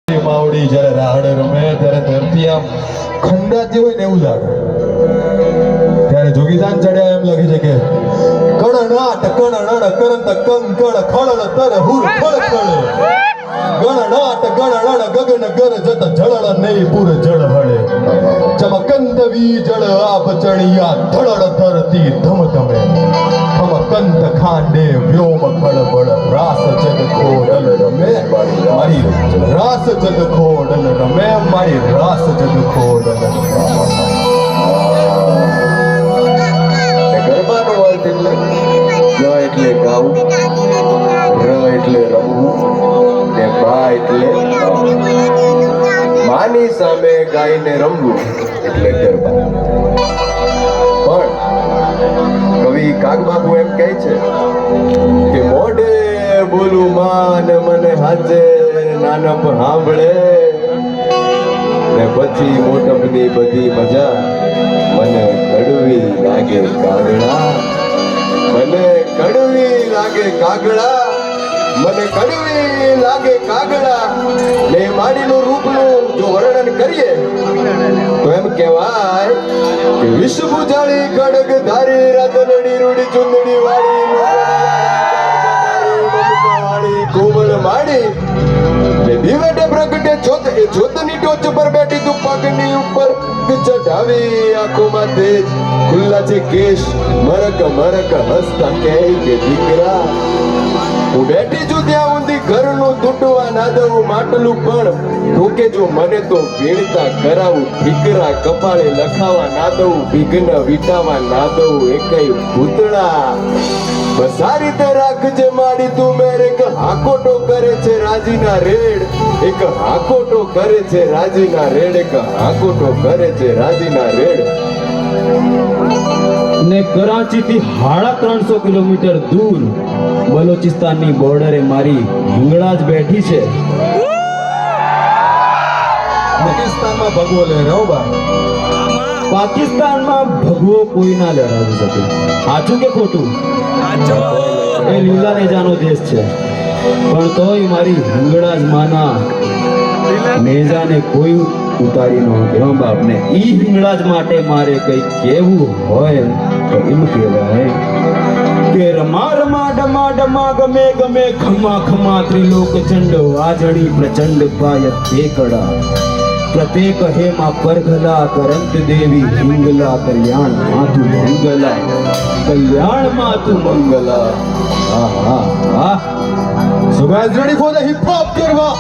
માવડી જ્યારે રાહડે રમે ત્યારે ધરતી આમ ખંડાતી હોય ને એવું લાગે. ત્યારે જોગીદાન ચડ્યા એમ લાગે છે કે કણનાટ કણનડ કરંત કંકણ ખળળ તર હુર ખળખળે ગણનાટ ગણનડ ગગન ગર જત જળળ નહીં પુર જળ હળે ચમકંત વી જળ આપ ચણિયા ધળળ ધરતી ધમધમે ખમકંત ખાંડે વ્યોમ ખળબળ રાસ જગ ખોડલ રમે મારી રાસ જગ ખોડલ રમે મારી રાસ જગ ખોડલ ગરબાનો અર્થ એટલે ગ એટલે ગાવું, ર એટલે રમવું ને બા એટલે માની સામે ગાઈને રમવું એટલે ગરબા. પણ કવિ કાગબાપુ એમ કહે છે કે મોઢે બોલું માન મને હાચે નાનપ સાંભળે ને પછી મોટપની બધી મજા મને કડવી લાગે કાગડા, મને કડવી લાગે કાગડા, મને કડવી લાગે કાગડા. ને માડીનું રૂપનું જો વર્ણન કરીએ તો એમ કહેવાય કે વિષ બુજાળી ખડગ ધારી રાતલડી રૂડી ચુંદડી વાળી કોમળ માડી ને દિવેટે પ્રગટે જોત એ જોતની ટોચ પર બેઠી તું પગની ઉપર ચઢાવી આંખોમાં તેજ ખુલ્લા છે કેશ મરક મરક હસતા કહે કે દીકરા હું બેઠી છું ત્યાં ઊંધી ઘરનું તૂટવા ના દઉં માટલું પણ ઠોકે જો મને તો વીણતા કરાવું ઠીકરા કપાળે લખાવા ના દઉં વિઘ્ન વિટાવા ના દઉં એકય ભૂતળા. બસ આ રીતે રાખજે માડી તું મેર. એક હાકોટો કરે છે રાજીના રેડ, એક હાકોટો કરે છે રાજીના રેડ, એક હાકોટો કરે છે રાજીના રેડ. ને કરાચી થી 350 કિલોમીટર દૂર બલોચિસ્તાનની બોર્ડરે મારી હિંગળાજ બેઠી છે. પાકિસ્તાનમાં ભગવો લહેરાવ બા. પાકિસ્તાનમાં ભગવો કોઈ ના લહેરાવી શકે. સાચું કે ખોટું? એ લીલા નેજાનો દેશ છે, પણ તોય મારી હિંગળાજ માના નેજાને કોઈ ઉતારી ન શકે. હા બાપને ઈ હિંગળાજ માટે મારે કઈ કેવું હોય તો એમ કહેવાય કે રમા રમા ડમા ડમા ગમે ગમે ખમા ખમા ત્રિલોક ચંડ વાજણી પ્રચંડ પાય પેકડા પ્રત્યેક Hema પરઘલા current Devi Hingla Kalyan માતુ Mangala Kalyan માતુ Mangala. Aha ah. So guys, ready for the hip hop garba?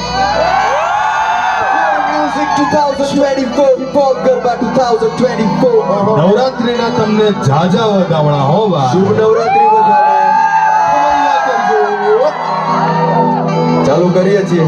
Music 2024 hip hop garba 2024. નવરાત્રીના તમને જાજા વધામણા હો બા. શુભ નવરાત્રી બધાને. ચાલુ કરીએ છીએ.